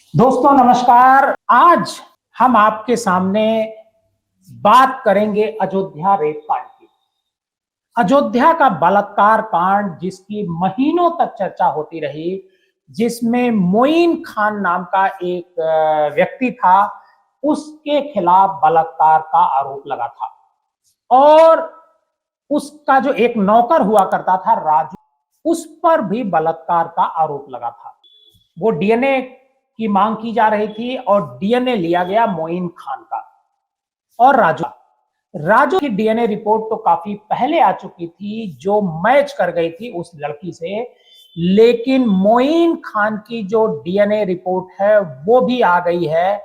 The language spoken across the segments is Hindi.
दोस्तों नमस्कार। आज हम आपके सामने बात करेंगे अयोध्या रेप कांड की। अयोध्या का बलात्कार कांड जिसकी महीनों तक चर्चा होती रही, जिसमें मोइन खान नाम का एक व्यक्ति था, उसके खिलाफ बलात्कार का आरोप लगा था। और उसका जो एक नौकर हुआ करता था राजू, उस पर भी बलात्कार का आरोप लगा था। वो डीएनए की मांग की जा रही थी और डीएनए लिया गया मोइन खान का और राजू। राजू की डीएनए रिपोर्ट तो काफी पहले आ चुकी थी, जो मैच कर गई थी उस लड़की से, लेकिन मोइन खान की जो डीएनए रिपोर्ट है वो भी आ गई है।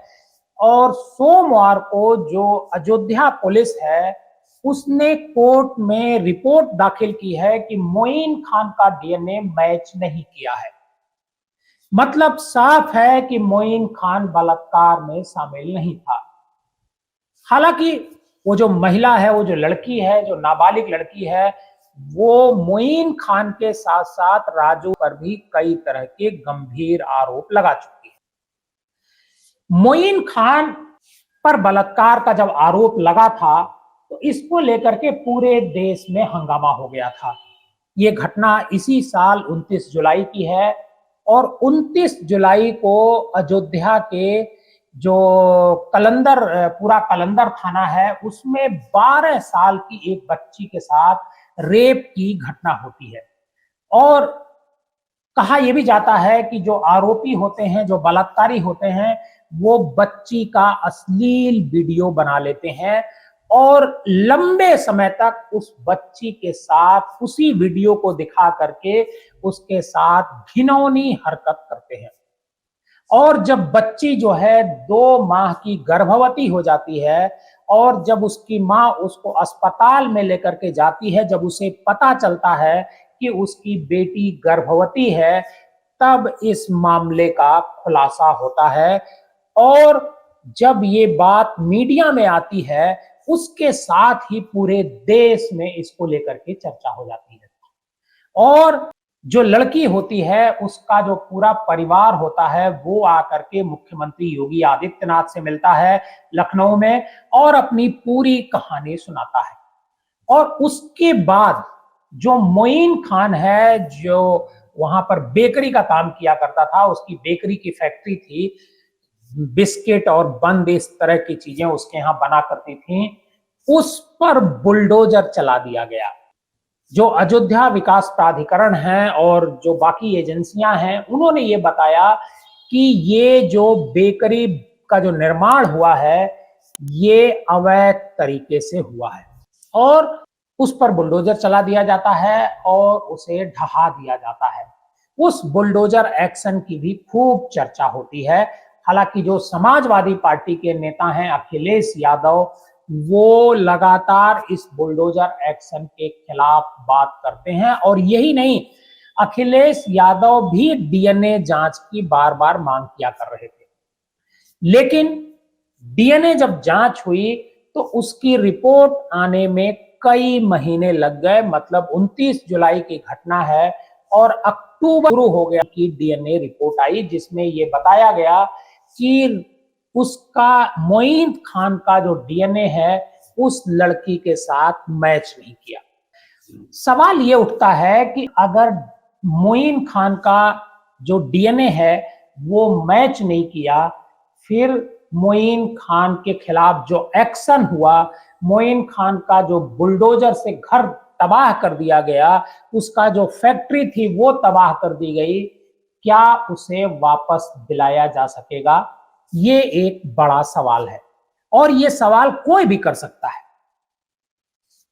और सोमवार को जो अयोध्या पुलिस है उसने कोर्ट में रिपोर्ट दाखिल की है कि मोइन खान का डीएनए मैच नहीं किया है। मतलब साफ है कि मोइन खान बलात्कार में शामिल नहीं था। हालांकि वो जो महिला है, वो जो लड़की है, जो नाबालिग लड़की है, वो मोइन खान के साथ साथ राजू पर भी कई तरह के गंभीर आरोप लगा चुकी है। मोइन खान पर बलात्कार का जब आरोप लगा था तो इसको लेकर के पूरे देश में हंगामा हो गया था। ये घटना इसी साल 29 जुलाई की है और 29 जुलाई को अयोध्या के जो कलंदर पूरा कलंदर थाना है उसमें 12 साल की एक बच्ची के साथ रेप की घटना होती है। और कहा यह भी जाता है कि जो आरोपी होते हैं, जो बलात्कारी होते हैं, वो बच्ची का अश्लील वीडियो बना लेते हैं और लंबे समय तक उस बच्ची के साथ उसी वीडियो को दिखा करके उसके साथ घिनौनी हरकत करते हैं। और जब बच्ची जो है 2 माह की गर्भवती हो जाती है और जब उसकी माँ उसको अस्पताल में लेकर के जाती है, जब उसे पता चलता है कि उसकी बेटी गर्भवती है, तब इस मामले का खुलासा होता है। और जब ये बात मीडिया में आती है उसके साथ ही पूरे देश में इसको लेकर के चर्चा हो जाती है। और जो लड़की होती है उसका जो पूरा परिवार होता है वो आकर के मुख्यमंत्री योगी आदित्यनाथ से मिलता है लखनऊ में और अपनी पूरी कहानी सुनाता है। और उसके बाद जो मोइन खान है, जो वहां पर बेकरी का काम किया करता था, उसकी बेकरी की फैक्ट्री थी, बिस्किट और बंद इस तरह की चीजें उसके यहां बना करती थी, उस पर बुलडोजर चला दिया गया। जो अयोध्या विकास प्राधिकरण है और जो बाकी एजेंसियां हैं उन्होंने ये बताया कि ये जो बेकरी का जो निर्माण हुआ है ये अवैध तरीके से हुआ है और उस पर बुलडोजर चला दिया जाता है और उसे ढहा दिया जाता है। उस बुलडोजर एक्शन की भी खूब चर्चा होती है। हालांकि जो समाजवादी पार्टी के नेता हैं अखिलेश यादव, वो लगातार इस बुलडोजर एक्शन के खिलाफ बात करते हैं। और यही नहीं, अखिलेश यादव भी डीएनए जांच की बार बार मांग किया कर रहे थे, लेकिन डीएनए जब जांच हुई तो उसकी रिपोर्ट आने में कई महीने लग गए। मतलब 29 जुलाई की घटना है और अक्टूबर शुरू हो गया कि डीएनए रिपोर्ट आई, जिसमें यह बताया गया कि उसका मोइन खान का जो डीएनए है उस लड़की के साथ मैच नहीं किया। सवाल ये उठता है कि अगर मोइन खान का जो डीएनए है वो मैच नहीं किया, फिर मोइन खान के खिलाफ जो एक्शन हुआ, मोइन खान का जो बुलडोजर से घर तबाह कर दिया गया, उसका जो फैक्ट्री थी वो तबाह कर दी गई, क्या उसे वापस दिलाया जा सकेगा? ये एक बड़ा सवाल है और ये सवाल कोई भी कर सकता है।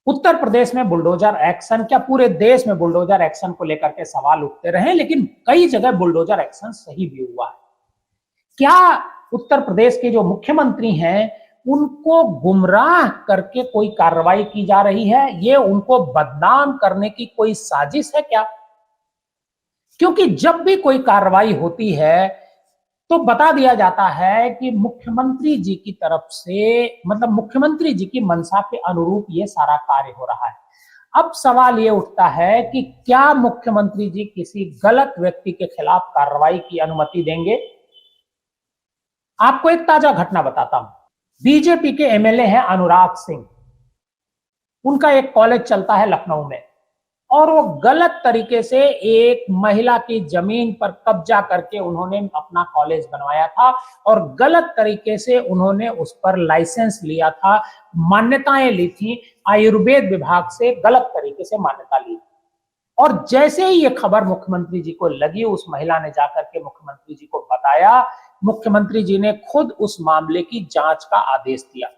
उत्तर प्रदेश में बुलडोजर एक्शन, क्या पूरे देश में बुलडोजर एक्शन को लेकर के सवाल उठते रहे, लेकिन कई जगह बुलडोजर एक्शन सही भी हुआ है। क्या उत्तर प्रदेश के जो मुख्यमंत्री हैं उनको गुमराह करके कोई कार्रवाई की जा रही है? ये उनको बदनाम करने की कोई साजिश है क्या? क्योंकि जब भी कोई कार्रवाई होती है तो बता दिया जाता है कि मुख्यमंत्री जी की तरफ से, मतलब मुख्यमंत्री जी की मंशा के अनुरूप ये सारा कार्य हो रहा है। अब सवाल ये उठता है कि क्या मुख्यमंत्री जी किसी गलत व्यक्ति के खिलाफ कार्रवाई की अनुमति देंगे? आपको एक ताजा घटना बताता हूं। बीजेपी के एमएलए हैं अनुराग सिंह। उनका एक कॉलेज चलता है लखनऊ में और वो गलत तरीके से एक महिला की जमीन पर कब्जा करके उन्होंने अपना कॉलेज बनवाया था और गलत तरीके से उन्होंने उस पर लाइसेंस लिया था, मान्यताएं ली थी आयुर्वेद विभाग से, गलत तरीके से मान्यता ली। और जैसे ही ये खबर मुख्यमंत्री जी को लगी, उस महिला ने जाकर के मुख्यमंत्री जी को बताया। मुख्यमंत्री जी ने खुद उस मामले की जांच का आदेश दिया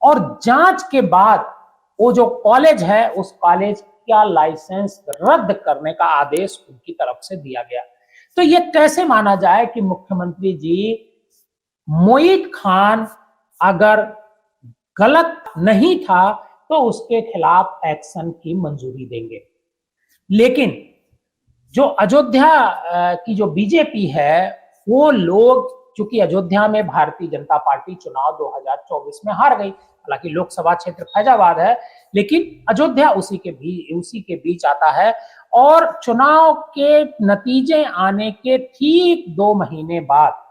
और जांच के बाद वो जो कॉलेज है उस कॉलेज का लाइसेंस रद्द करने का आदेश उनकी तरफ से दिया गया। तो ये कैसे माना जाए कि मुख्यमंत्री जी मोईद खान अगर गलत नहीं था तो उसके खिलाफ एक्शन की मंजूरी देंगे, लेकिन जो अयोध्या की जो बीजेपी है, वो लोग, चूंकि अयोध्या में भारतीय जनता पार्टी चुनाव 2024 में हार गई, हालांकि लोकसभा क्षेत्र फैजाबाद है, लेकिन अयोध्या उसी के बीच आता है। और चुनाव के नतीजे आने के ठीक 2 महीने बाद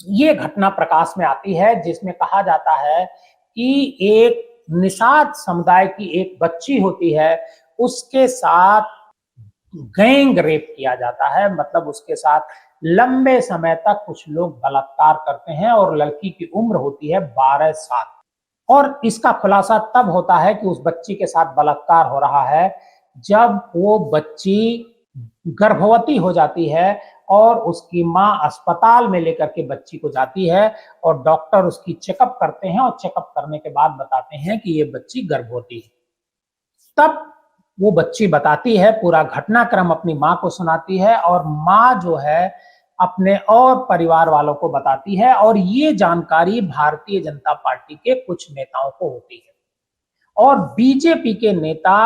ये घटना प्रकाश में आती है, जिसमें कहा जाता है कि एक निषाद समुदाय की एक बच्ची होती है, उसके साथ गैंग रेप किया जाता है। मतलब उसके साथ लंबे समय तक कुछ लोग बलात्कार करते हैं और लड़की की उम्र होती है 12 साल। और इसका खुलासा तब होता है कि उस बच्ची के साथ बलात्कार हो रहा है जब वो बच्ची गर्भवती हो जाती है और उसकी मां अस्पताल में लेकर के बच्ची को जाती है और डॉक्टर उसकी चेकअप करते हैं और चेकअप करने के बाद बताते हैं कि ये बच्ची गर्भवती है। तब वो बच्ची बताती है, पूरा घटनाक्रम अपनी मां को सुनाती है और मां जो है अपने और परिवार वालों को बताती है और ये जानकारी भारतीय जनता पार्टी के कुछ नेताओं को होती है और बीजेपी के नेता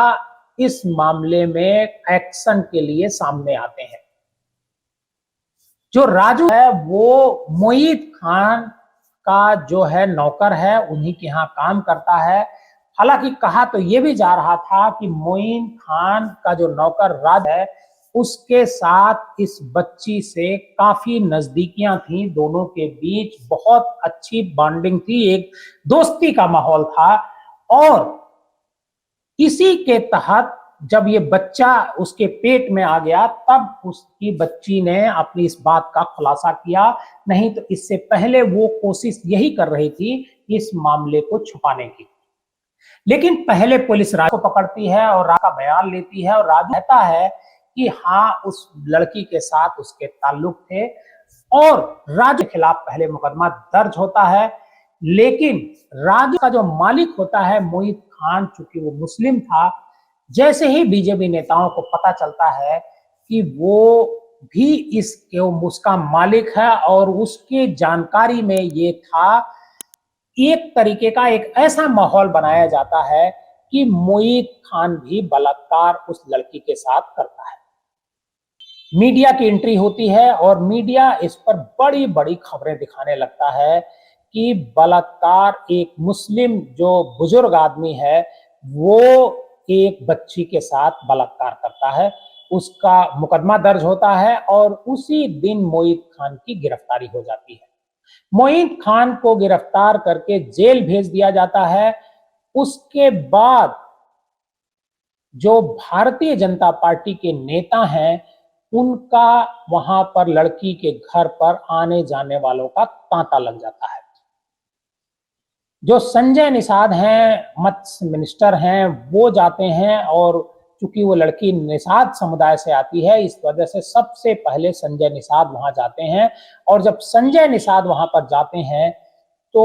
इस मामले में एक्शन के लिए सामने आते हैं। जो राजू है वो मोईद खान का जो है नौकर है, उन्हीं के यहाँ काम करता है। हालांकि कहा तो ये भी जा रहा था कि मोईन खान का जो नौकर राज है उसके साथ इस बच्ची से काफी नजदीकियां थी, दोनों के बीच बहुत अच्छी बॉन्डिंग थी, एक दोस्ती का माहौल था। और इसी के तहत जब ये बच्चा उसके पेट में आ गया तब उसकी बच्ची ने अपनी इस बात का खुलासा किया, नहीं तो इससे पहले वो कोशिश यही कर रही थी इस मामले को छुपाने की। लेकिन पहले पुलिस राजू को पकड़ती है और राजू का बयान लेती है और राजू कहता है कि हाँ उस लड़की के साथ उसके ताल्लुक थे और राजू के खिलाफ पहले मुकदमा दर्ज होता है। लेकिन राजू का जो मालिक होता है मोईद खान, चूंकि वो मुस्लिम था, जैसे ही बीजेपी नेताओं को पता चलता है कि वो भी उसका मालिक है और उसके जानकारी में ये था, एक तरीके का एक ऐसा माहौल बनाया जाता है कि मोईद खान भी बलात्कार उस लड़की के साथ करता है। मीडिया की एंट्री होती है और मीडिया इस पर बड़ी बड़ी खबरें दिखाने लगता है कि बलात्कार एक मुस्लिम जो बुजुर्ग आदमी है वो एक बच्ची के साथ बलात्कार करता है। उसका मुकदमा दर्ज होता है और उसी दिन मोईद खान की गिरफ्तारी हो जाती है। मोईद खान को गिरफ्तार करके जेल भेज दिया जाता है। उसके बाद जो भारतीय जनता पार्टी के नेता हैं उनका वहां पर लड़की के घर पर आने जाने वालों का तांता लग जाता है। जो संजय निषाद हैं, मत्स्य मिनिस्टर हैं, वो जाते हैं और चूंकि वो लड़की निषाद समुदाय से आती है इस वजह से सबसे पहले संजय निषाद वहां जाते हैं। और जब संजय निषाद वहां पर जाते हैं तो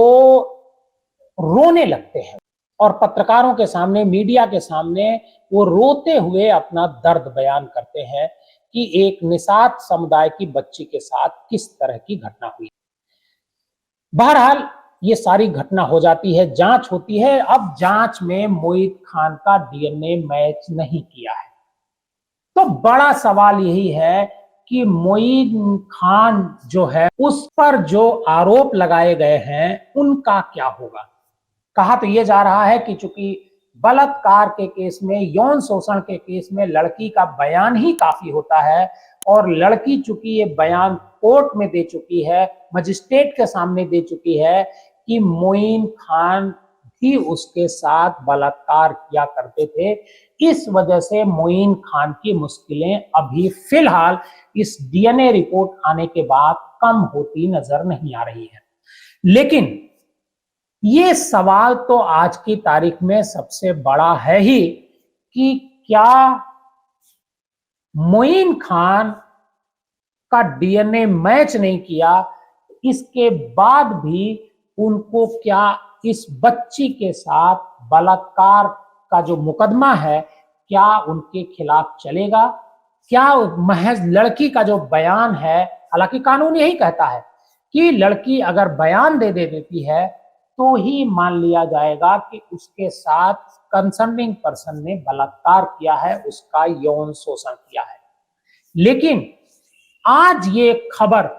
रोने लगते हैं और पत्रकारों के सामने, मीडिया के सामने वो रोते हुए अपना दर्द बयान करते हैं कि एक निषाद समुदाय की बच्ची के साथ किस तरह की घटना हुई। बहरहाल ये सारी घटना हो जाती है, जांच होती है। अब जांच में मोईद खान का डीएनए मैच नहीं किया है। तो बड़ा सवाल यही है कि मोईद खान जो है उस पर जो आरोप लगाए गए हैं उनका क्या होगा। कहा तो यह जा रहा है कि चूंकि बलात्कार के केस में, यौन शोषण के केस में लड़की का बयान ही काफी होता है। और लड़की चूंकि ये बयान कोर्ट में दे चुकी है, मजिस्ट्रेट के सामने दे चुकी है कि मोइन खान भी उसके साथ बलात्कार किया करते थे, इस वजह से मोइन खान की मुश्किलें अभी फिलहाल इस डीएनए रिपोर्ट आने के बाद कम होती नजर नहीं आ रही है। लेकिन ये सवाल तो आज की तारीख में सबसे बड़ा है ही कि क्या मोइन खान का डीएनए मैच नहीं किया, इसके बाद भी उनको क्या इस बच्ची के साथ बलात्कार का जो मुकदमा है क्या उनके खिलाफ चलेगा? क्या महज लड़की का जो बयान है, हालांकि कानून यही कहता है कि लड़की अगर बयान दे देती है तो ही मान लिया जाएगा कि उसके साथ कंसर्निंग पर्सन ने बलात्कार किया है, उसका यौन शोषण किया है। लेकिन आज ये खबर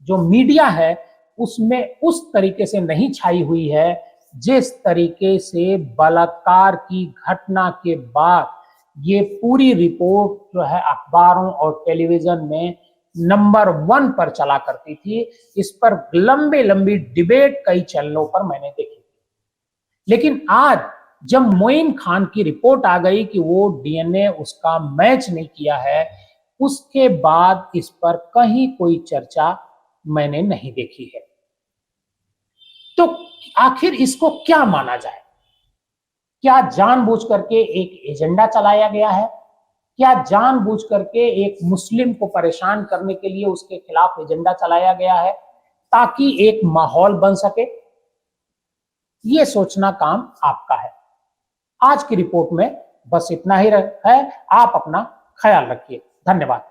जो मीडिया है उसमें उस तरीके से नहीं छाई हुई है जिस तरीके से बलात्कार की घटना के बाद ये पूरी रिपोर्ट जो है अखबारों और टेलीविजन में नंबर 1 पर चला करती थी। इस पर लंबी लंबी डिबेट कई चैनलों पर मैंने देखी। लेकिन आज जब मोइन खान की रिपोर्ट आ गई कि वो डीएनए उसका मैच नहीं किया है, उसके बाद इस पर कहीं कोई चर्चा मैंने नहीं देखी है। तो आखिर इसको क्या माना जाए? क्या जानबूझ करके एक एजेंडा चलाया गया है? क्या जानबूझ करके एक मुस्लिम को परेशान करने के लिए उसके खिलाफ एजेंडा चलाया गया है ताकि एक माहौल बन सके? ये सोचना काम आपका है। आज की रिपोर्ट में बस इतना ही है। आप अपना ख्याल रखिए। धन्यवाद।